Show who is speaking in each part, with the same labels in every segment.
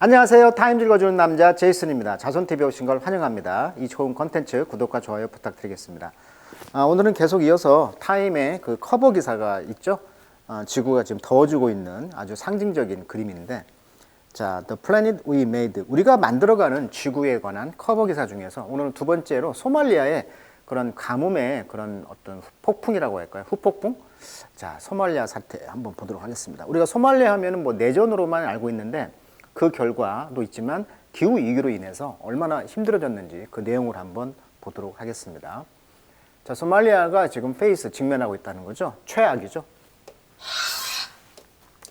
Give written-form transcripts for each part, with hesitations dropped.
Speaker 1: 안녕하세요. 타임 읽어주는 남자 제이슨입니다. 자손TV에 오신 걸 환영합니다. 이 좋은 컨텐츠 구독과 좋아요 부탁드리겠습니다. 오늘은 계속 이어서 타임의 그 커버 기사가 있죠. 지구가 지금 더워지고 있는 아주 상징적인 그림인데, 자, The Planet We Made, 우리가 만들어가는 지구에 관한 커버 기사 중에서 오늘은 두 번째로 소말리아의 그런 가뭄의 그런 어떤 폭풍이라고 할까요? 후폭풍? 자, 소말리아 사태 한번 보도록 하겠습니다. 우리가 소말리아 하면은 뭐 내전으로만 알고 있는데 그 결과도 있지만 기후 위기로 인해서 얼마나 힘들어졌는지 그 내용을 한번 보도록 하겠습니다. 자, 소말리아가 지금 직면하고 있다는 거죠. 최악이죠.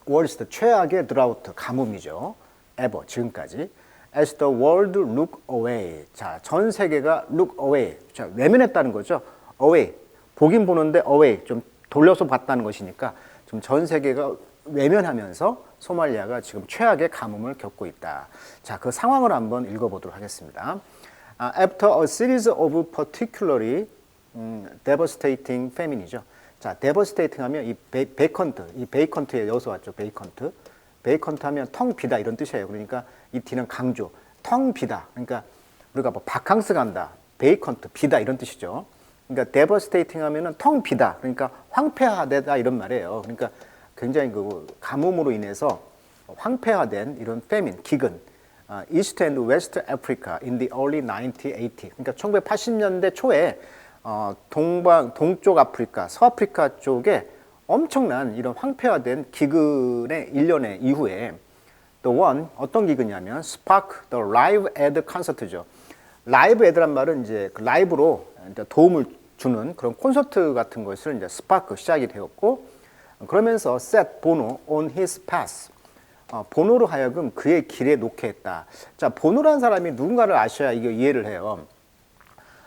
Speaker 1: 월스트, 최악의 드라우트, 가뭄이죠. ever, 지금까지. As the world look away. 자, 전 세계가 look away. 자, 외면했다는 거죠. away. 보긴 보는데 away. 좀 돌려서 봤다는 것이니까 좀 전 세계가 외면하면서 소말리아가 지금 최악의 가뭄을 겪고 있다. 자, 그 상황을 한번 읽어보도록 하겠습니다. After a series of particularly devastating famine이죠. 자, devastating 하면 이 베이컨트에 여기서 왔죠. 베이컨트 하면 텅 비다 이런 뜻이에요. 그러니까 이 D는 강조, 텅 비다. 그러니까 우리가 뭐 바캉스 간다, 베이컨트, 비다 이런 뜻이죠. 그러니까 devastating 하면은 텅 비다. 그러니까 황폐화되다 이런 말이에요. 그러니까 굉장히 그 가뭄으로 인해서 황폐화된 이런 famine, 기근, East and West Africa in the early 1980. 그러니까 1980년대 초에 동쪽 아프리카, 서아프리카 쪽에 엄청난 이런 황폐화된 기근의 일련의 이후에 the one, 어떤 기근이냐면 Spark the Live Aid 콘서트죠. 라이브 애드란 말은 이제 그 라이브로 이제 도움을 주는 그런 콘서트 같은 것을 이제 스파크 시작이 되었고, 그러면서 set 보노 on his path. 보노로 하여금 그의 길에 놓게 했다. 자, 보노라는 사람이 누군가를 아셔야 이게 이해를 해요.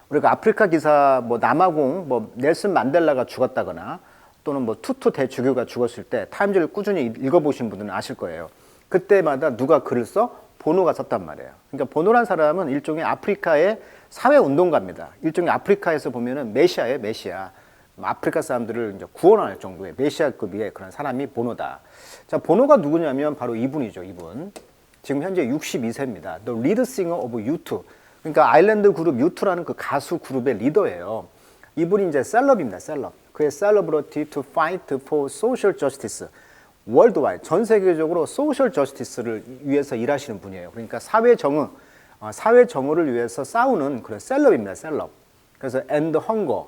Speaker 1: 우리가 아프리카 기사, 뭐 남아공, 뭐 넬슨 만델라가 죽었다거나 또는 뭐 투투 대주교가 죽었을 때 타임즈를 꾸준히 읽어보신 분들은 아실 거예요. 그때마다 누가 글을 써? 보노가 썼단 말이에요. 그러니까 보노란 사람은 일종의 아프리카의 사회운동가입니다. 일종의 아프리카에서 보면은 메시아예요, 메시아. 아프리카 사람들을 이제 구원할 정도의 메시아급의 그런 사람이 보노다. 자, 보노가 누구냐면 바로 이분이죠, 이분. 지금 현재 62세입니다. The lead singer of U2. 그러니까 아일랜드 그룹 U2라는 그 가수 그룹의 리더예요. 이분이 이제 셀럽입니다, 셀럽. 그의 celebrity to fight for social justice. 월드와이드, 전 세계적으로 소셜 저스티스를 위해서 일하시는 분이에요. 그러니까 사회 정의를 위해서 싸우는 그런 셀럽입니다, 셀럽. 그래서 end hunger,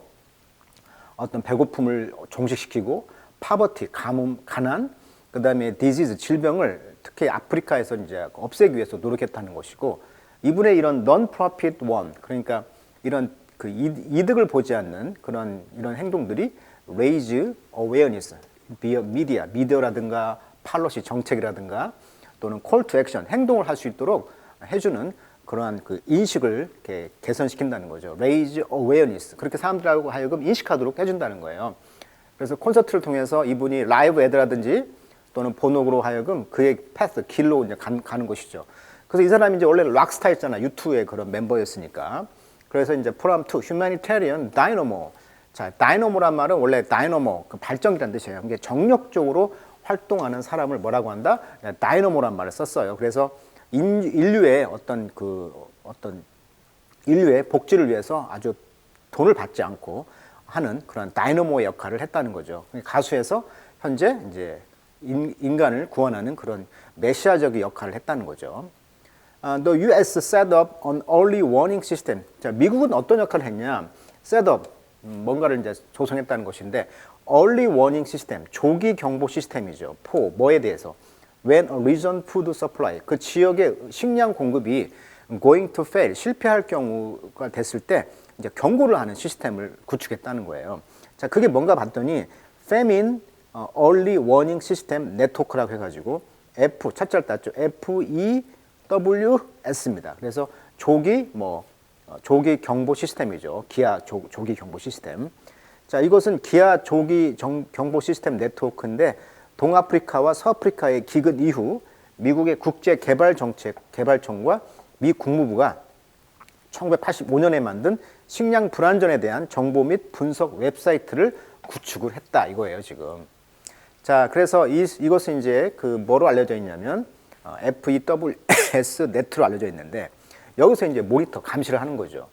Speaker 1: 어떤 배고픔을 종식시키고, poverty, 가뭄, 가난, 그 다음에 disease, 질병을 특히 아프리카에서 이제 없애기 위해서 노력했다는 것이고, 이분의 이런 non-profit one, 그러니까 이런 그 이득을 보지 않는 이런 행동들이 raise awareness, 미디어라든가 팔로시 정책이라든가 또는 call to action, 행동을 할 수 있도록 해주는 그러한 그 인식을 이렇게 개선시킨다는 거죠. raise awareness. 그렇게 사람들하고 하여금 인식하도록 해준다는 거예요. 그래서 콘서트를 통해서 이분이 라이브 애드라든지 또는 본업으로 하여금 그의 패스, 길로 이제 가는 것이죠. 그래서 이 사람이 이제 원래 락스타였잖아. U2의 그런 멤버였으니까. 그래서 이제 from to humanitarian dynamo. 자, 다이너모란 말은 원래 다이너모, 그 발전기란 뜻이에요. 이게 정력적으로 활동하는 사람을 뭐라고 한다? 다이너모란 말을 썼어요. 그래서 인류의 어떤 인류의 복지를 위해서 아주 돈을 받지 않고 하는 그런 다이너모의 역할을 했다는 거죠. 가수에서 현재 이제 인간을 구원하는 그런 메시아적인 역할을 했다는 거죠. The U.S. set up an early warning system. 자, 미국은 어떤 역할을 했냐? set up, 뭔가를 이제 조성했다는 것인데, early warning system, 조기 경보 시스템이죠. 뭐에 대해서? When a region food supply, 그 지역의 식량 공급이 going to fail, 실패할 경우가 됐을 때 이제 경고를 하는 시스템을 구축했다는 거예요. 자, 그게 뭔가 봤더니 famine early warning system network라고 해가지고 F, 첫자를 땄죠. FEWS입니다. 그래서 조기 경보 시스템이죠. 기아 조기 경보 시스템. 자, 이것은 기아 조기 경보 시스템 네트워크인데, 동아프리카와 서아프리카의 기근 이후 미국의 국제개발정책개발청과 미 국무부가 1985년에 만든 식량 불안전에 대한 정보 및 분석 웹사이트를 구축을 했다 이거예요, 지금. 자, 그래서 이것은 이제 그 뭐로 알려져 있냐면 FEWS 네트로 알려져 있는데 여기서 이제 모니터 감시를 하는 거죠.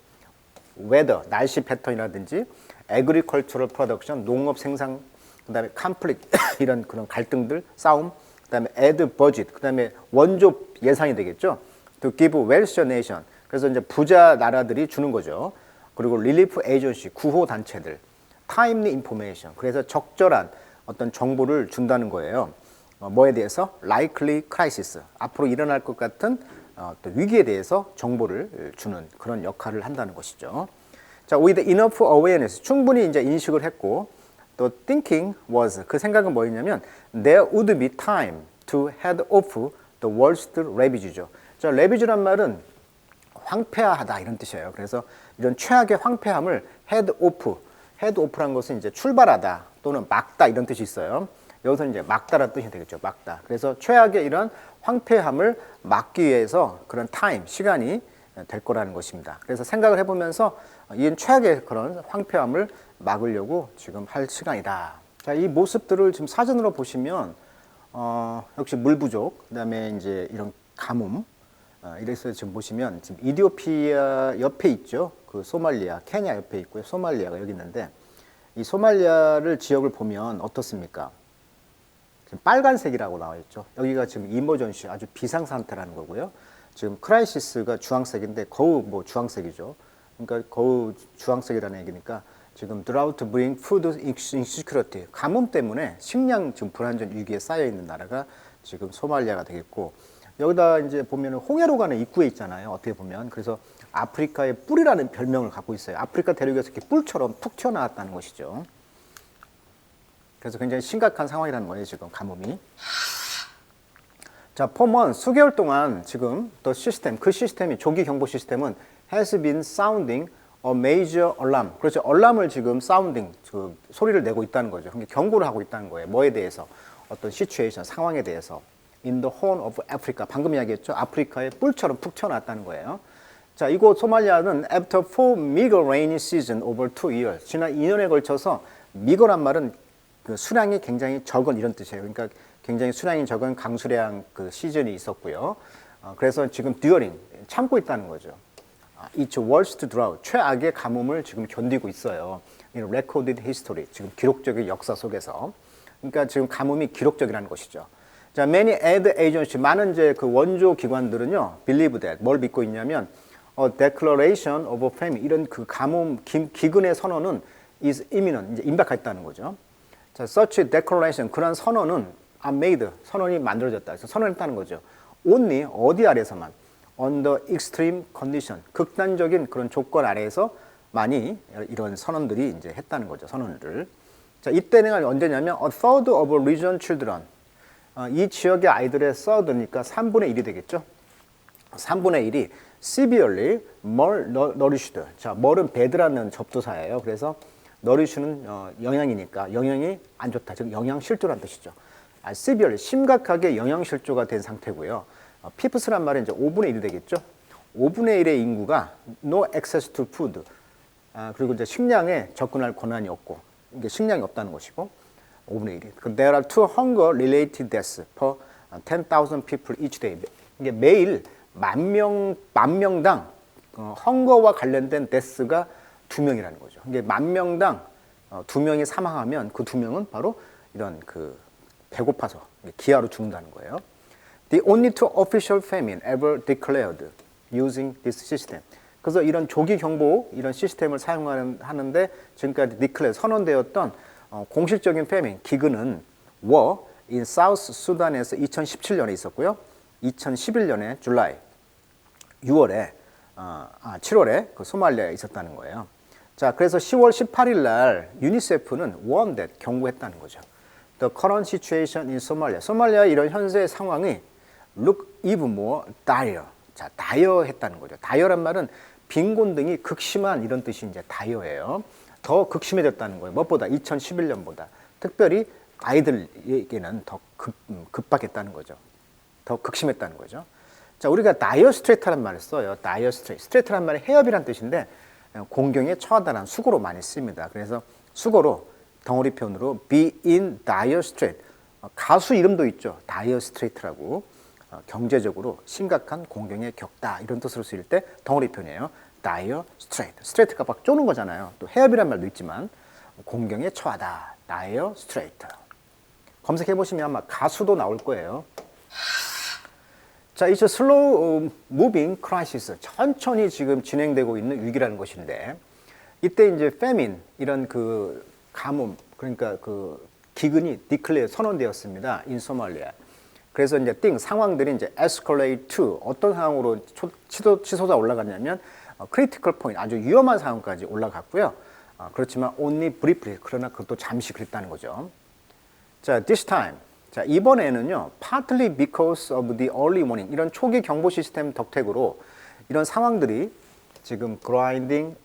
Speaker 1: 웨더 날씨 패턴이라든지 agricultural production 농업 생산 그다음에 conflict 이런 그런 갈등들 싸움 그다음에 add budget 그다음에 원조 예산이 되겠죠. To give welfare nation 그래서 이제 부자 나라들이 주는 거죠. 그리고 relief agency 구호 단체들 timely information 그래서 적절한 어떤 정보를 준다는 거예요. 뭐에 대해서 likely crisis 앞으로 일어날 것 같은 또 위기에 대해서 정보를 주는 그런 역할을 한다는 것이죠. 자, with enough awareness 충분히 이제 인식을 했고 또 thinking was 그 생각은 뭐였냐면 there would be time to head off the worst ravage죠. 자, ravage란 말은 황폐하다 이런 뜻이에요. 그래서 이런 최악의 황폐함을 head off란 것은 이제 출발하다 또는 막다 이런 뜻이 있어요. 여기서 이제 막다라는 뜻이 되겠죠. 막다. 그래서 최악의 이런 황폐함을 막기 위해서 그런 타임, 시간이 될 거라는 것입니다. 그래서 생각을 해보면서 이 최악의 그런 황폐함을 막으려고 지금 할 시간이다. 자, 이 모습들을 지금 사진으로 보시면 역시 물 부족, 그다음에 이제 이런 가뭄, 이래서 지금 보시면 지금 이디오피아 옆에 있죠. 그 소말리아, 케냐 옆에 있고요. 소말리아가 여기 있는데 이 소말리아를 지역을 보면 어떻습니까? 지금 빨간색이라고 나와 있죠. 여기가 지금 이머전시 아주 비상 상태라는 거고요. 지금 크라이시스가 주황색인데 거우 뭐 주황색이죠. 그러니까 거우 주황색이라는 얘기니까 지금 drought bring food insecurity 가뭄 때문에 식량 지금 불안전 위기에 쌓여 있는 나라가 지금 소말리아가 되겠고 여기다 이제 보면 홍해로 가는 입구에 있잖아요. 어떻게 보면 그래서 아프리카의 뿔이라는 별명을 갖고 있어요. 아프리카 대륙에서 이렇게 뿔처럼 툭 튀어나왔다는 것이죠. 그래서 굉장히 심각한 상황이라는 거예요. 지금 가뭄이. 자, 포먼 수개월 동안 지금 더 시스템 그 시스템이 조기 경보 시스템은 has been sounding a major alarm. 그렇죠. 알람을 지금 sounding 그 소리를 내고 있다는 거죠. 그러니까 경고를 하고 있다는 거예요. 뭐에 대해서 어떤 시츄에이션 상황에 대해서 in the horn of Africa 방금 이야기했죠. 아프리카의 뿔처럼 툭 튀어나왔다는 거예요. 자, 이곳 소말리아는 after 4 meager rainy season over 2 years 지난 2년에 걸쳐서 meager란 말은 그 수량이 굉장히 적은 이런 뜻이에요. 그러니까 굉장히 수량이 적은 강수량 그 시즌이 있었고요. 그래서 지금 during 참고 있다는 거죠. It's worst drought 최악의 가뭄을 지금 견디고 있어요. In recorded history 지금 기록적인 역사 속에서 그러니까 지금 가뭄이 기록적이라는 것이죠. 자, many aid agency 많은 이제 그 원조 기관들은요 believe that 뭘 믿고 있냐면 a declaration of famine 이런 그 가뭄 기근의 선언은 is imminent 이제 임박했다는 거죠. 자, such declaration 그런 선언은 are made 선언이 만들어졌다. 그래서 선언했다는 거죠. only 어디 아래서만 under extreme condition 극단적인 그런 조건 아래에서 많이 이런 선언들이 이제 했다는 거죠. 선언을. 자, 이때는 언제냐면 a third of region children 이 지역의 아이들의 third니까 3분의 1이 되겠죠. 3분의 1이 severely malnourished. 자, mal은 bad라는 접두사예요. 그래서 nourish는 영양이니까 영양이 안 좋다. 즉 영양실조라는 뜻이죠. severely 심각하게 영양실조가 된 상태고요. fifth란 말은 이제 5분의 1이 되겠죠. 5분의 1의 인구가 no access to food. 그리고 이제 식량에 접근할 권한이 없고 이게 식량이 없다는 것이고 5분의 1이. There are 2 hunger-related deaths per 10,000 people each day. 이게 매일 만 명당 헝거와 관련된 데스가 2명이라는 거죠. 이게 만 명당 2명이 사망하면 그 2명은 바로 이런 그 배고파서 기아로 죽는다는 거예요. The only two official famine ever declared using this system. 그래서 이런 조기 경보 이런 시스템을 사용하는데 지금까지 declare 선언되었던 공식적인 famine 기근은 war in South Sudan에서 2017년에 있었고요. 2011년에 줄라이 7월에 그 소말리아에 있었다는 거예요. 자, 그래서 10월 18일 날 유니세프는 warned that 경고했다는 거죠. The current situation in Somalia. 소말리아의 이런 현재 상황이 look even more dire. 자, dire했다는 거죠. dire란 말은 빈곤등이 극심한 이런 뜻이 이제 dire예요. 더 극심해졌다는 거예요. 무엇보다 2011년보다 특별히 아이들에게는 더 급박했다는 거죠. 더 극심했다는 거죠. 자, 우리가 dire strait라는 말을 써요. dire strait. straight란 말이 해협이란 뜻인데 공경에 처하다라는 수고로 많이 씁니다. 그래서 수고로 덩어리 표현으로 be in dire strait. 가수 이름도 있죠. dire strait라고. 경제적으로 심각한 공경에 겪다 이런 뜻으로 쓰일 때 덩어리 표현이에요. dire strait. straight가 막 쪼는 거잖아요. 또 해협이란 말도 있지만 공경에 처하다. dire strait. 검색해 보시면 아마 가수도 나올 거예요. 자, 이제 slow moving crisis. 천천히 지금 진행되고 있는 위기라는 것인데 이때 이제 famine 이런 그 가뭄 그러니까 그 기근이 declare 선언되었습니다. in Somalia. 그래서 이제 상황들이 이제 escalate to 어떤 상황으로 치솟아 올라갔냐면 critical point 아주 위험한 상황까지 올라갔고요. 그렇지만 only briefly 그러나 그것도 잠시 그랬다는 거죠. 자, this time. 자, 이번에는요. partly because of the early warning 이런 초기 경보 시스템 덕택으로 이런 상황들이 지금 grinding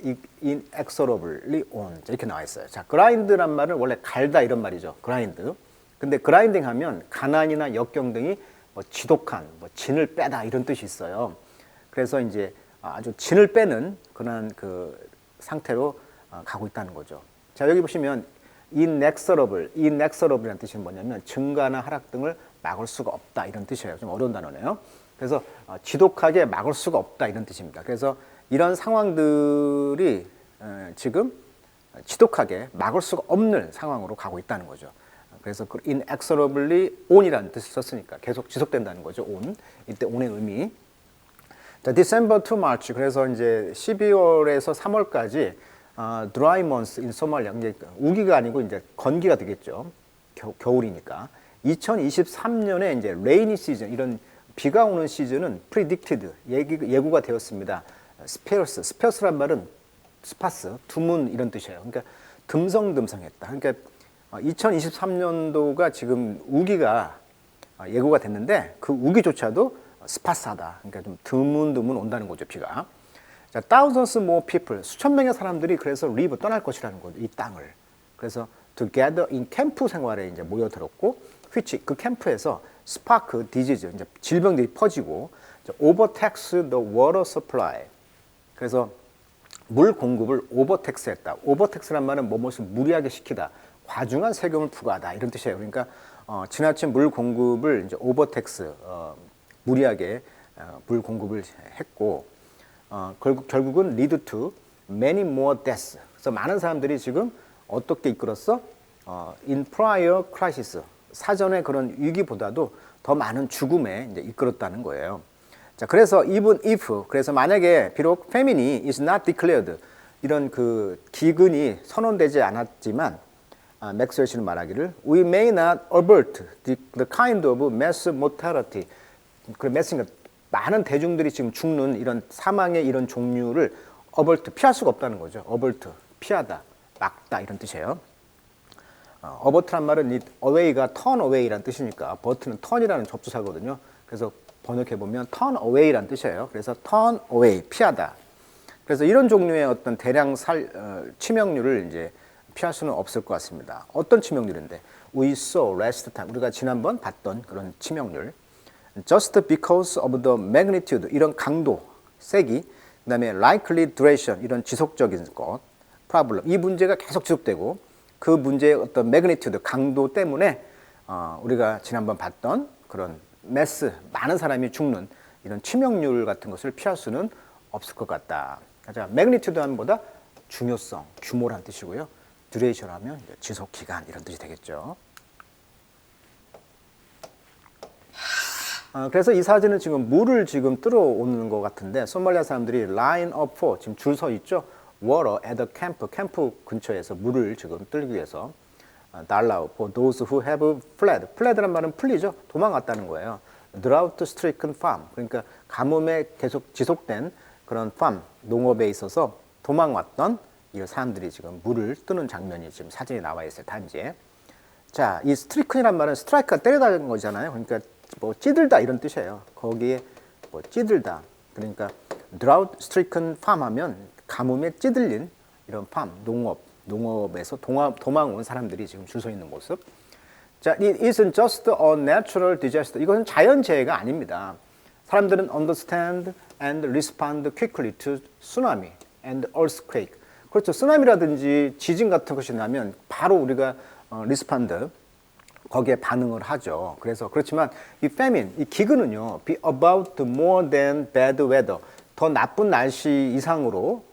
Speaker 1: inexorably on 이렇게 나와 있어요. 자, grind란 말은 원래 갈다 이런 말이죠. grind. 근데 grinding 하면 가난이나 역경 등이 뭐 지독한, 뭐 진을 빼다 이런 뜻이 있어요. 그래서 이제 아주 진을 빼는 그런 그 상태로 가고 있다는 거죠. 자, 여기 보시면 inexorable이라는 뜻이 뭐냐면 증가나 하락 등을 막을 수가 없다 이런 뜻이에요. 좀 어려운 단어네요. 그래서 지독하게 막을 수가 없다 이런 뜻입니다. 그래서 이런 상황들이 지금 지독하게 막을 수가 없는 상황으로 가고 있다는 거죠. 그래서 그 inexorably on이라는 뜻을 썼으니까 계속 지속된다는 거죠. on. 이때 on의 의미. 자, December to March. 그래서 이제 12월에서 3월까지 dry months in Somalia. 이제 우기가 아니고 이제 건기가 되겠죠. 겨울이니까. 2023년에 이제 rainy season 이런 비가 오는 시즌은 predicted 예고가 되었습니다. sparse란 말은 스파스, 드문 이런 뜻이에요. 그러니까 듬성듬성했다. 그러니까 2023년도가 지금 우기가 예고가 됐는데 그 우기조차도 스파스하다. 그러니까 좀 드문드문 온다는 거죠, 비가. 자, thousands more people, 수천 명의 사람들이 그래서 leave 떠날 것이라는 거죠, 이 땅을. 그래서 together in 캠프 생활에 이제 모여들었고, which 그 캠프에서 spark disease, 이제 질병들이 퍼지고, overtax the water supply. 그래서 물 공급을 overtax했다. overtax란 말은 무엇을 무리하게 시키다, 과중한 세금을 부과하다 이런 뜻이에요. 그러니까 지나친 물 공급을 이제 overtax 무리하게 물 공급을 했고 결국은 lead to many more deaths. 그래서 많은 사람들이 지금 어떻게 이끌었어? In prior crisis 사전의 그런 위기보다도 더 많은 죽음에 이제 이끌었다는 거예요. 자, 그래서 even if 그래서 만약에 비록 famine is not declared 이런 그 기근이 선언되지 않았지만 맥스웰 씨는 말하기를 we may not avert the kind of mass mortality 그 mass니까 많은 대중들이 지금 죽는 이런 사망의 이런 종류를 avert 피할 수가 없다는 거죠. avert 피하다, 막다 이런 뜻이에요. avert란 말은 이 away가 turn away라는 뜻이니까 avert는 turn이라는 접두사거든요. 그래서 번역해 보면 turn away라는 뜻이에요. 그래서 turn away 피하다. 그래서 이런 종류의 어떤 대량 치명률을 이제 피할 수는 없을 것 같습니다. 어떤 치명률인데? We saw last time 우리가 지난번 봤던 그런 치명률. Just because of the magnitude 이런 강도, 세기, 그다음에 likely duration 이런 지속적인 것, problem 이 문제가 계속 지속되고 그 문제의 어떤 magnitude 강도 때문에 우리가 지난번 봤던 그런 mass 많은 사람이 죽는 이런 치명률 같은 것을 피할 수는 없을 것 같다. 자, magnitude 하면보다 중요성, 규모란 뜻이고요. duration 하면 지속 기간 이런 뜻이 되겠죠. 그래서 이 사진은 지금 물을 지금 뚫어오는 것 같은데 소말리아 사람들이 line up for 지금 줄 서 있죠. water at the camp 캠프 근처에서 물을 지금 뚫기 위해서 달라고 for those who have fled. fled란 말은 풀리죠. 도망갔다는 거예요. drought stricken farm 그러니까 가뭄에 계속 지속된 그런 farm 농업에 있어서 도망왔던 이 사람들이 지금 물을 뜨는 장면이 지금 사진에 나와 있어요. 단지에. 자, 이 스트리큰이란 말은 스트라이크가 때리다는 거잖아요. 그러니까 뭐 찌들다 이런 뜻이에요. 거기에 뭐 찌들다. 그러니까 drought stricken farm 하면 가뭄에 찌들린 이런 farm, 농업에서 도망 온 사람들이 지금 줄 서 있는 모습. 자, it isn't just a natural disaster. 이것은 자연재해가 아닙니다. 사람들은 understand and respond quickly to tsunami and earthquake. 그렇죠. 쓰나미라든지 지진 같은 것이 나면 바로 우리가 respond, 거기에 반응을 하죠. 그래서 그렇지만 이 famine, 이 기근은요, be about more than bad weather, 더 나쁜 날씨 이상으로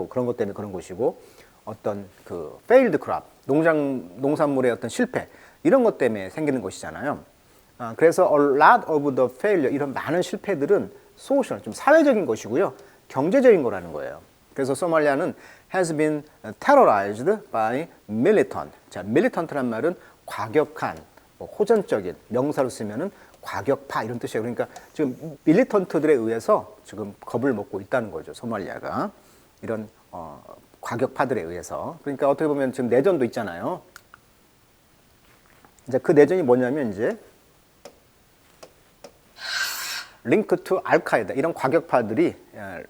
Speaker 1: 그런 것 때문에 그런 것이고, 어떤 그 failed crop, 농산물의 어떤 실패 이런 것 때문에 생기는 것이잖아요. 그래서 a lot of the failure, 이런 많은 실패들은 social, 좀 사회적인 것이고요, 경제적인 거라는 거예요. 그래서 소말리아는 has been terrorized by militant. 자, militant란 말은 과격한, 뭐 호전적인, 명사로 쓰면은 과격파 이런 뜻이에요. 그러니까 지금 밀리턴트들에 의해서 지금 겁을 먹고 있다는 거죠. 소말리아가 이런 과격파들에 의해서. 그러니까 어떻게 보면 지금 내전도 있잖아요. 이제 그 내전이 뭐냐면 이제 링크 투 알카에다, 이런 과격파들이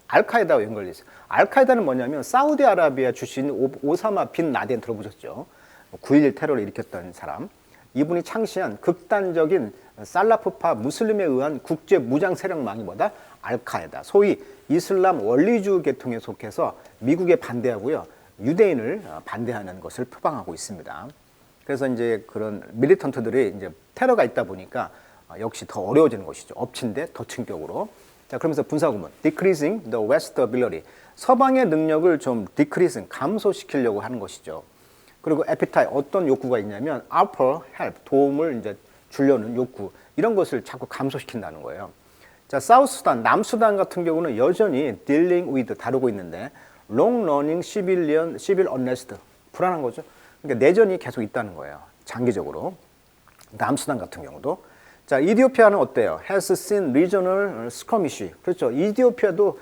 Speaker 1: 알카에다와 연결돼 있어요. 알카에다는 뭐냐면 사우디아라비아 출신 오사마 빈 라덴 들어보셨죠? 9.11 테러를 일으켰던 사람. 이분이 창시한 극단적인 살라프파 무슬림에 의한 국제 무장 세력망이 뭐다? 알카에다. 소위 이슬람 원리주의 계통에 속해서 미국에 반대하고요, 유대인을 반대하는 것을 표방하고 있습니다. 그래서 이제 그런 밀리턴트들이 이제 테러가 있다 보니까 역시 더 어려워지는 것이죠. 엎친 데 덮친 격으로. 자, 그러면서 분사구문 decreasing the West ability, 서방의 능력을 좀 decreasing, 감소시키려고 하는 것이죠. 그리고 appetite, 어떤 욕구가 있냐면 offer help, 도움을 이제 주려는 욕구, 이런 것을 자꾸 감소시킨다는 거예요. 자, 사우스수단, 남수단 같은 경우는 여전히 dealing with, 다루고 있는데 long running civil unrest, 불안한 거죠. 그러니까 내전이 계속 있다는 거예요. 장기적으로. 남수단 같은 경우도. 자, 이디오피아는 어때요? has seen regional skirmish. 그렇죠. 이디오피아도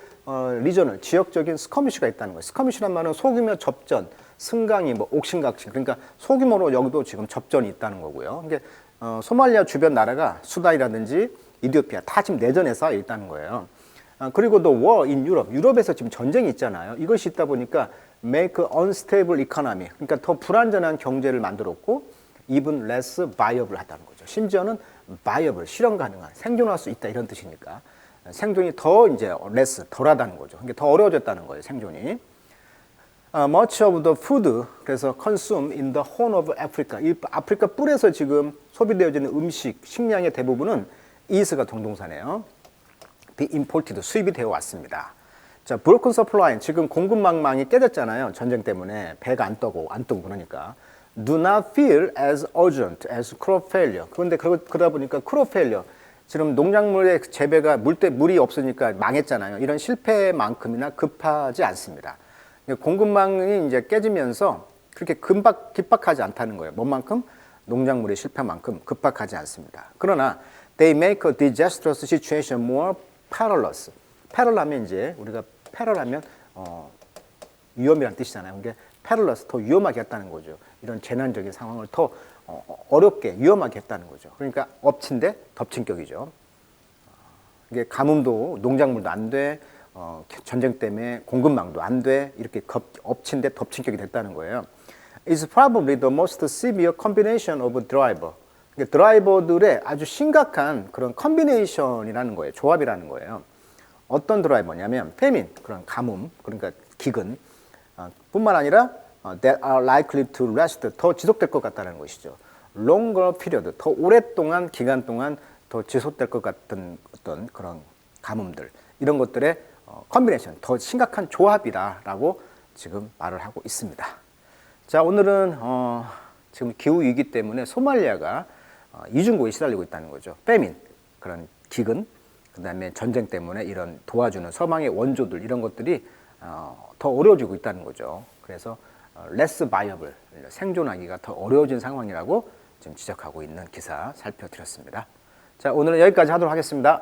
Speaker 1: 리저널, 지역적인 스커미쉬가 있다는 거예요. 스커미쉬란 말은 소규모 접전, 승강이, 뭐 옥신각신. 그러니까 소규모로 여기도 지금 접전이 있다는 거고요. 그러니까 소말리아 주변 나라가 수단이라든지 이디오피아 다 지금 내전에 쌓여 있다는 거예요. 그리고 또 war in Europe, 유럽에서 지금 전쟁이 있잖아요. 이것이 있다 보니까 make unstable economy, 그러니까 더 불안전한 경제를 만들었고 even less viable 하다는 거죠. 심지어는 viable, 실현 가능한, 생존할 수 있다 이런 뜻이니까 생존이 더 이제 less, 덜하다는 거죠. 그러니까 더 어려워졌다는 거예요, 생존이. Much of the food, 그래서 consumed in the Horn of Africa, 이 아프리카 뿔에서 지금 소비되어지는 음식, 식량의 대부분은 is가 동동사네요. be imported, 수입이 되어 왔습니다. 자, broken supply, 지금 공급망이 깨졌잖아요. 전쟁 때문에 배가 안 뜨고 그러니까. Do not feel as urgent as crop failure. 그런데 그러다 보니까 crop failure, 지금 농작물의 재배가 물이 없으니까 망했잖아요. 이런 실패만큼이나 급하지 않습니다. 공급망이 이제 깨지면서 그렇게 급박하지 않다는 거예요. 뭔만큼? 농작물의 실패만큼 급박하지 않습니다. 그러나 they make a disastrous situation more perilous. peril하면 이제 우리가 peril하면 위험이란 뜻이잖아요. 그게 perilous, 더 위험하게 했다는 거죠. 이런 재난적인 상황을 더 어렵게, 위험하게 했다는 거죠. 그러니까 엎친 데 덮친 격이죠. 이게 가뭄도, 농작물도 안 돼, 전쟁 때문에 공급망도 안 돼, 이렇게 엎친 데 덮친 격이 됐다는 거예요. It's probably the most severe combination of driver. 그러니까 드라이버들의 아주 심각한 그런 컨비네이션이라는 거예요. 조합이라는 거예요. 어떤 드라이버냐면 famine, 그런 가뭄, 그러니까 기근, 뿐만 아니라 that are likely to last, 더 지속될 것 같다는 것이죠. longer period, 더 오랫동안, 기간 동안 더 지속될 것 같은 어떤 그런 가뭄들, 이런 것들의 컨비네이션, 더 심각한 조합이다라고 지금 말을 하고 있습니다. 자, 오늘은 지금 기후 위기 때문에 소말리아가 이중고에 시달리고 있다는 거죠. famine, 그런 기근, 그 다음에 전쟁 때문에 이런 도와주는 서방의 원조들, 이런 것들이 더 어려워지고 있다는 거죠. 그래서 less viable, 생존하기가 더 어려워진 상황이라고 지금 지적하고 있는 기사 살펴드렸습니다. 자, 오늘은 여기까지 하도록 하겠습니다.